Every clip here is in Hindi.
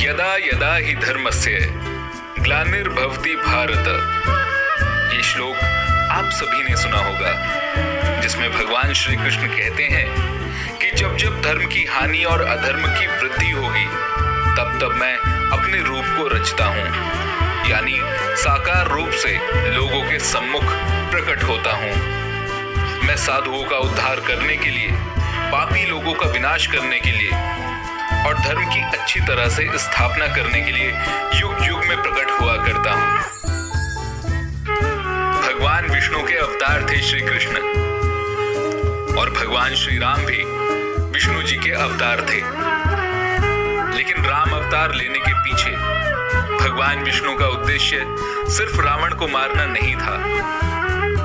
यदा यदा हि धर्मस्य ग्लानिर्भवति भारत। ये श्लोक आप सभी ने सुना होगा, जिसमें भगवान श्री कृष्ण कहते हैं कि जब जब धर्म की हानि और अधर्म की वृद्धि होगी तब तब मैं अपने रूप को रचता हूँ, यानी साकार रूप से लोगों के सम्मुख प्रकट होता हूँ। मैं साधुओं का उद्धार करने के लिए, पापी लोगों का विनाश करने के लिए और धर्म की अच्छी तरह से स्थापना करने के लिए युग युग में प्रकट हुआ करता हूँ। भगवान विष्णु के अवतार थे श्री कृष्ण और भगवान श्री राम भी विष्णु जी के अवतार थे। लेकिन राम अवतार लेने के पीछे भगवान विष्णु का उद्देश्य सिर्फ रावण को मारना नहीं था,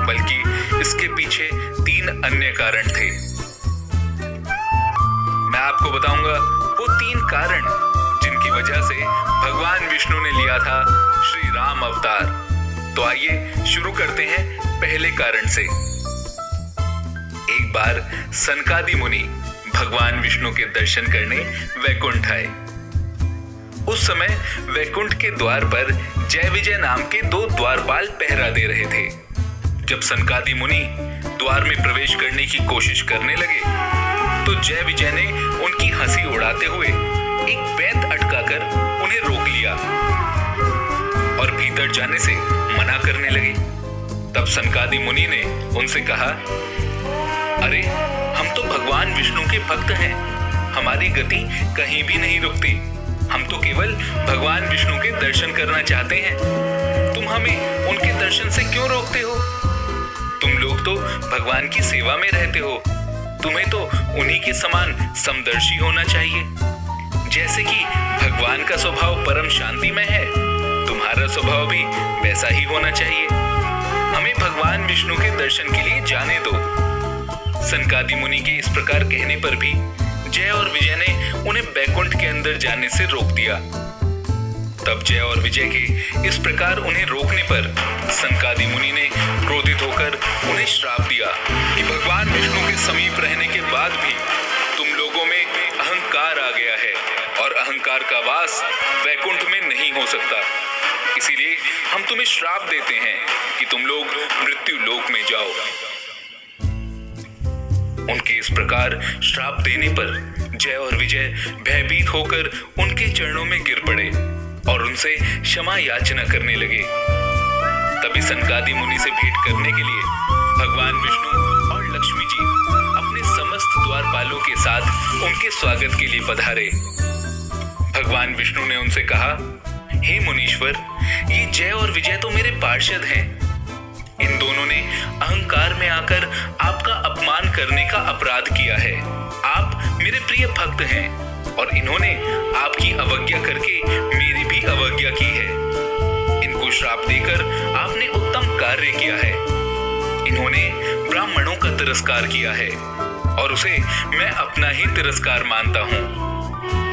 बल्कि इसके पीछे 3 अन्य कारण थे। मैं आपको बताऊंगा वो 3 कारण जिनकी वजह से भगवान विष्णु ने लिया था श्री राम अवतार। तो आइए शुरू करते हैं पहले कारण से। एक बार सनकादि मुनि भगवान विष्णु के दर्शन करने वैकुंठ आए। उस समय वैकुंठ के द्वार पर जय विजय नाम के 2 द्वारपाल पहरा दे रहे थे। जब सनकादि मुनि द्वार में प्रवेश करने की कोशिश करने लगे तो जय विजय ने उनकी हंसी उड़ाते हुए एक बेंत अटकाकर उन्हें रोक लिया और भीतर जाने से मना करने लगे। तब सनकादि मुनि ने उनसे कहा, अरे हम तो भगवान विष्णु के भक्त हैं, हमारी गति कहीं भी नहीं रुकती। हम तो केवल भगवान विष्णु के दर्शन करना चाहते हैं, तुम हमें उनके दर्शन से क्यों रोकते हो? तुम लोग तो भगवान की सेवा में रहते हो, तुम्हें तो उन्हीं के समान समदर्शी होना चाहिए। जैसे कि भगवान का स्वभाव परम शांतिमय है, तुम्हारा स्वभाव भी वैसा ही होना चाहिए। हमें भगवान विष्णु के दर्शन के लिए जाने दो। सनकादि मुनि के इस प्रकार कहने पर भी जय और विजय ने उन्हें बैकुंठ के अंदर जाने से रोक दिया। तब जय और विजय के इस प्रकार उन्हें रोकने पर सनकादि मुनि ने क्रोधित होकर उन्हें श्राप दिया कि भगवान विष्णु के समीप रहने के बाद भी तुम लोगों में अहंकार आ गया है और अहंकार का वास वैकुंठ में नहीं हो सकता। इसीलिए हम तुम्हें श्राप देते हैं कि तुम लोग मृत्यु लोक में जाओ। उनके इस प्रकार श्राप देने पर जय और विजय भयभीत होकर उनके चरणों में गिर पड़े और उनसे क्षमा याचना करने लगे। तभी सनकादि मुनि से भेंट करने के लिए भगवान विष्णु और लक्ष्मी जी अपने समस्त द्वारपालों के साथ उनके स्वागत के लिए पधारे। भगवान विष्णु ने उनसे कहा, हे मुनीश्वर, ये जय और विजय तो मेरे पार्षद हैं। इन दोनों ने अहंकार में आकर आपका अपमान करने का अपराध किया है। आप मेरे प्रिय भक्त हैं और इन्होंने आपकी अवज्ञा करके मेरी भी अवज्ञा की है। इनको श्राप देकर आपने उत्तम कार्य किया है। इन्होंने ब्राह्मणों का तिरस्कार किया है और उसे मैं अपना ही तिरस्कार मानता हूँ।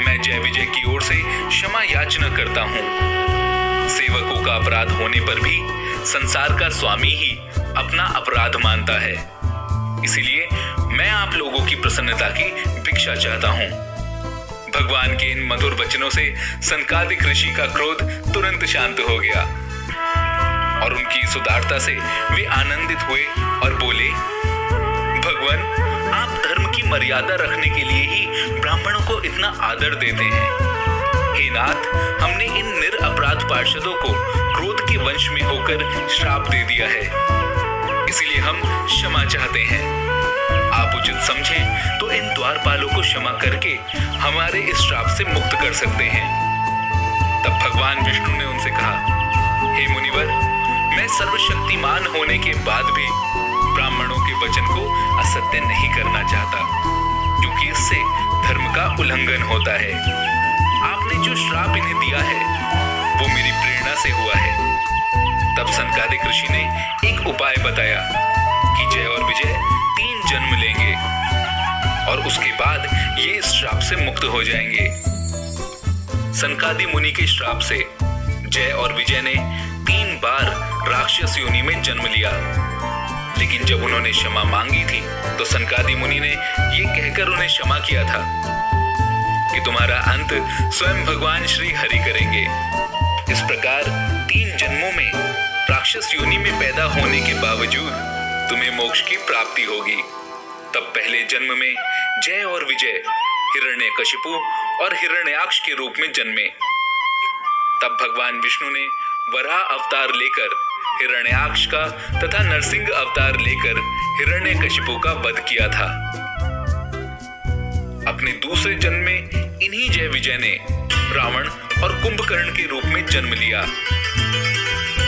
मैं जय विजय की ओर से क्षमा याचना करता हूँ। सेवकों का अपराध होने पर भी संसार का स्वामी ही अपना अपराध मानता है। इसीलिए मैं आप लोगों की प्रसन्नता की भिक्षा चाहता हूँ। भगवान के इन मधुर वचनों से सनकादिक ऋषि का क्रोध तुरंत शांत हो गया और उनकी इस उदारता से वे आनंदित हुए और बोले, भगवान, आप धर्म की मर्यादा रखने के लिए ही ब्राह्मणों को इतना आदर देते हैं। हे नाथ, हमने इन निरअपराध पार्षदों को क्रोध के वंश में होकर श्राप दे दिया है, इसीलिए हम क्षमा चाहते हैं। आप उचित समझें तो इन द्वारपालों को क्षमा करके हमारे इस श्राप से मुक्त कर सकते हैं। तब भगवान विष्णु ने उनसे कहा, हे मुनिवर, मैं सर्वशक्तिमान होने के बाद भी ब्राह्मणों के वचन को असत्य नहीं करना चाहता, क्योंकि इससे धर्म का उल्लंघन होता है। आपने जो श्राप इन्हें दिया है वो मेरी प्रेरणा से हुआ है। तब सनकादिक ऋषि ने एक उपाय बताया कि जय और विजय 3 जन्म लेंगे और उसके बाद ये इस श्राप से मुक्त हो जाएंगे। सनकादि मुनि के श्राप से जय और विजय ने 3 बार राक्षस योनि में जन्म लिया। लेकिन जब उन्होंने क्षमा मांगी थी तो सनकादि मुनि ने ये कहकर उन्हें क्षमा किया था कि तुम्हारा अंत स्वयं भगवान श्री हरि करेंगे। इस प्रकार 3 जन्मों में राक्षस योनि में पैदा होने के बावजूद तुम्हें मोक्ष की प्राप्ति होगी। तब पहले जन्म में जय और विजय हिरण्यकशिपु और हिरण्याक्ष के रूप में जन्मे। तब भगवान विष्णु ने वराह अवतार लेकर हिरण्याक्ष का तथा नरसिंह अवतार लेकर हिरण्यकशिपु का वध किया था। अपने दूसरे जन्म में इन्हीं जय विजय ने रावण और कुंभकर्ण के रूप में जन्म लिया।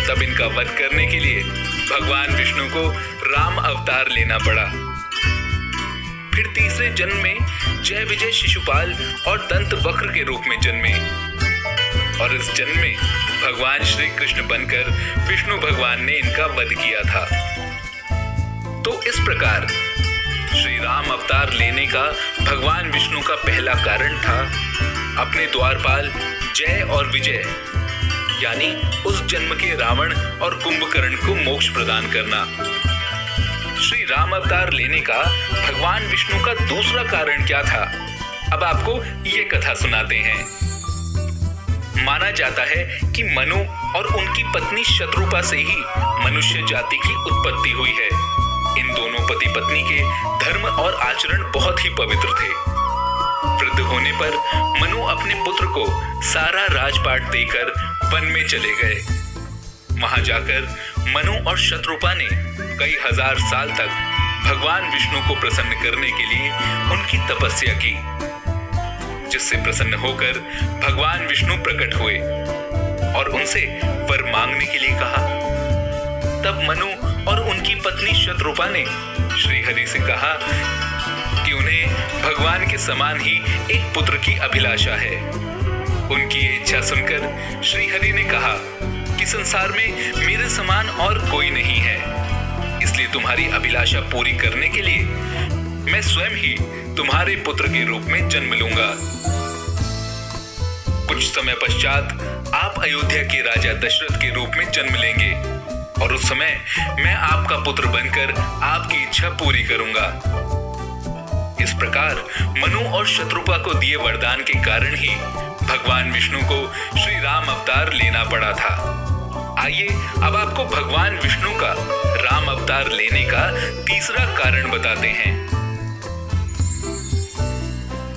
तब इनका वध करने के लिए भगवान विष्णु को राम अवतार लेना पड़ा। फिर तीसरे जन्म में जय विजय शिशुपाल और दंत वक्र के रूप में जन्मे और इस जन्म में भगवान श्री कृष्ण बनकर विष्णु भगवान ने इनका वध किया था। तो इस प्रकार श्री राम अवतार लेने का भगवान विष्णु का पहला कारण था अपने द्वारपाल जय और विजय यानी उस जन्म के रावण और कुंभकर्ण को मोक्ष प्रदान करना। श्री राम अवतार लेने का भगवान विष्णु का दूसरा कारण क्या था, अब आपको ये कथा सुनाते हैं। माना जाता है कि मनु और उनकी पत्नी शत्रुपा से ही मनुष्य जाति की उत्पत्ति हुई है। इन दोनों पति पत्नी के धर्म और आचरण बहुत ही पवित्र थे। वृद्ध होने पर मनु अपने पुत्र को सारा राजपाट देकर वन में चले गए। वहां जाकर मनु और शत्रुपा ने कई हजार साल तक भगवान विष्णु को प्रसन्न करने के लिए उनकी तपस्या की, जिससे प्रसन्न होकर भगवान विष्णु प्रकट हुए और उनसे वर मांगने के लिए कहा। तब मनु और उनकी पत्नी शत्रुपा ने श्री हरि से कहा कि उन्हें भगवान के समान ही एक पुत्र की अभिलाषा है। उनकी ये इच्छा सुनकर श्री हरि ने कहा कि संसार में मेरे समान और कोई नहीं है, इसलिए तुम्हारी अभिलाषा पूरी करने के लिए मैं स्वयं ही तुम्हारे पुत्र के रूप में जन्म लूंगा। कुछ समय पश्चात आप अयोध्या के राजा दशरथ के रूप में जन्म लेंगे और उस समय मैं आपका पुत्र बनकर आपकी इच्छा पूरी करूंगा। इस प्रकार मनु और शत्रुपा को दिए वरदान के कारण ही भगवान विष्णु को श्री राम अवतार लेना पड़ा था। आइए अब आपको भगवान विष्णु का राम अवतार लेने का तीसरा कारण बताते हैं।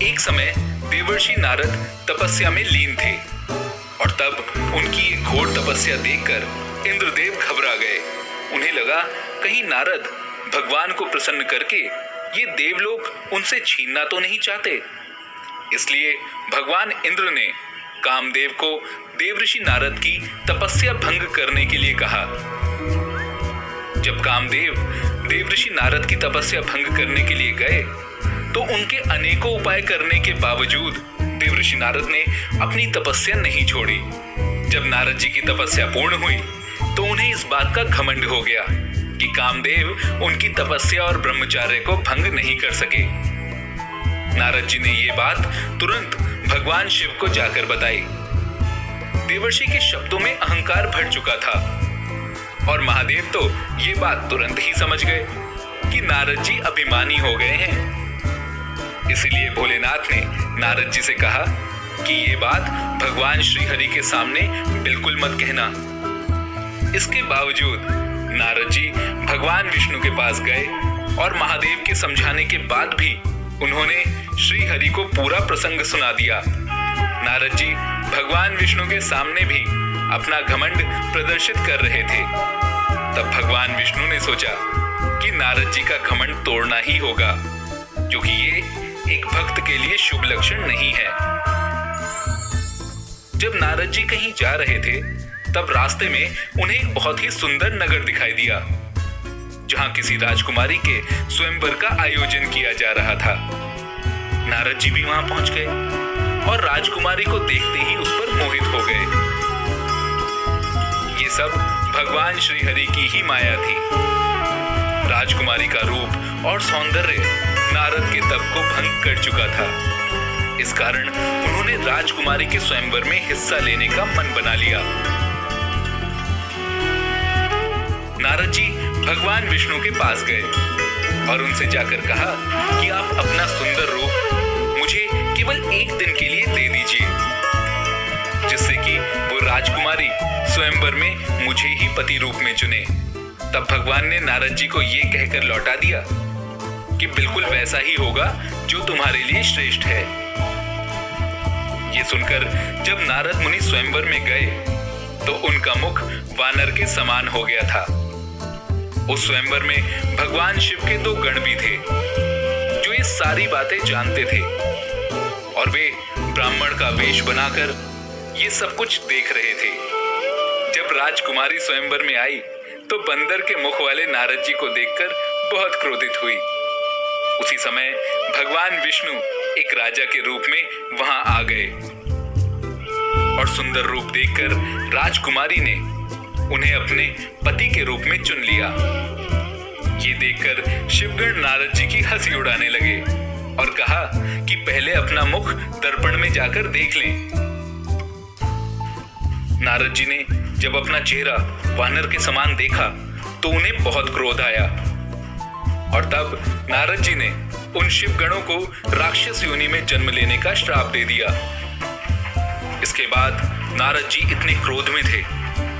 एक समय देवर्षि नारद तपस्या में लीन थे और तब उनकी एक घोर तपस्या देखकर इंद्रदेव घबरा गए। उन्हें लगा कहीं नारद भगवान को प्रसन्न करके ये देवलोक उनसे छीनना तो नहीं चाहते। इसलिए भगवान इंद्र ने कामदेव को देवर्षि नारद की तपस्या भंग करने के लिए कहा। जब कामदेव देवर्षि नारद की तपस्या भंग करने के लिए गए तो उनके अनेकों उपाय करने के बावजूद देवर्षि नारद ने अपनी तपस्या नहीं छोड़ी। जब नारद जी की तपस्या पूर्ण हुई तो उन्हें इस बात का घमंड हो गया कि कामदेव उनकी तपस्या और ब्रह्मचर्य को भंग नहीं कर सके। नारद जी ने ये बात तुरंत भगवान शिव को जाकर बताई। देवर्षि के शब्दों में अहंकार भर चुका था और महादेव तो ये बात तुरंत ही समझ गए कि नारद जी अभिमानी हो गए हैं। इसलिए भोलेनाथ ने नारद जी से कहा कि ये बात भगवान श्री हरि के सामने बिल्कुल मत कहना। इसके बावजूद नारद जी भगवान विष्णु के पास गए और महादेव के समझाने के बाद भी उन्होंने श्री हरि को पूरा प्रसंग सुना दिया। नारद जी भगवान विष्णु के सामने भी अपना घमंड प्रदर्शित कर रहे थे। तब भगवान विष्णु ने सोचा कि नारद जी का घमंड तोड़ना ही होगा, क्योंकि ये एक भक्त के लिए शुभ लक्षण नहीं है। जब नारद जी कहीं जा रहे थे तब रास्ते में उन्हें एक बहुत ही सुंदर नगर दिखाई दिया, जहां किसी राजकुमारी के स्वयंवर का आयोजन किया जा रहा था। नारद जी भी वहां पहुंच गए और राजकुमारी को देखते ही उस पर मोहित हो गए। ये सब भगवान श्री हरि की ही माया थी। राजकुमारी का रूप और सौंदर्य नारद के तप को भंग कर चुका था। इस कारण उन्होंने राजकुमारी के स्वयंवर में हिस्सा लेने का मन बना लिया। नारद जी भगवान विष्णु के पास गए और उनसे जाकर कहा कि आप अपना सुंदर रूप मुझे केवल एक दिन के राजकुमारी स्वयंवर में मुझे ही पति रूप में चुने। तब भगवान ने नारद जी को ये कहकर लौटा दिया कि बिल्कुल वैसा ही होगा जो तुम्हारे लिए श्रेष्ठ है। ये सुनकर जब नारद मुनि स्वयंवर में गए तो उनका मुख वानर के समान हो गया था। उस स्वयंवर में भगवान शिव के 2 गण भी थे जो ये सारी बातें जानते थे और वे ब्राह्मण का वेश बनाकर ये सब कुछ देख रहे थे। जब राजकुमारी स्वयंवर में आई तो बंदर के मुख वाले नारद जी को देखकर बहुत क्रोधित हुई। उसी समय भगवान विष्णु एक राजा के रूप में वहां आ गए और सुंदर रूप देखकर राजकुमारी ने उन्हें अपने पति के रूप में चुन लिया। ये देखकर शिवगण नारद जी की हंसी उड़ाने लगे और कहा कि पहले अपना मुख दर्पण में जाकर देख लें। नारद जी ने जब अपना चेहरा वानर के समान देखा तो उन्हें बहुत क्रोध आया और तब नारद जी ने उन शिवगणों को राक्षस योनि में जन्म लेने का श्राप दे दिया। इसके बाद नारद जी इतने क्रोध में थे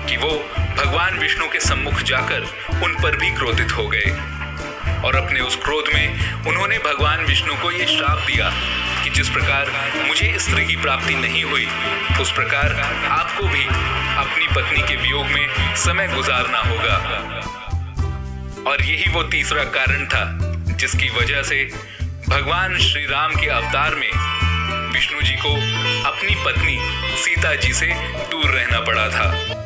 कि वो भगवान विष्णु के सम्मुख जाकर उन पर भी क्रोधित हो गए और अपने उस क्रोध में उन्होंने भगवान विष्णु को ये श्राप दिया कि जिस प्रकार मुझे स्त्री की प्राप्ति नहीं हुई उस प्रकार आपको भी अपनी पत्नी के वियोग में समय गुजारना होगा। और यही वो तीसरा कारण था जिसकी वजह से भगवान श्री राम के अवतार में विष्णु जी को अपनी पत्नी सीता जी से दूर रहना पड़ा था।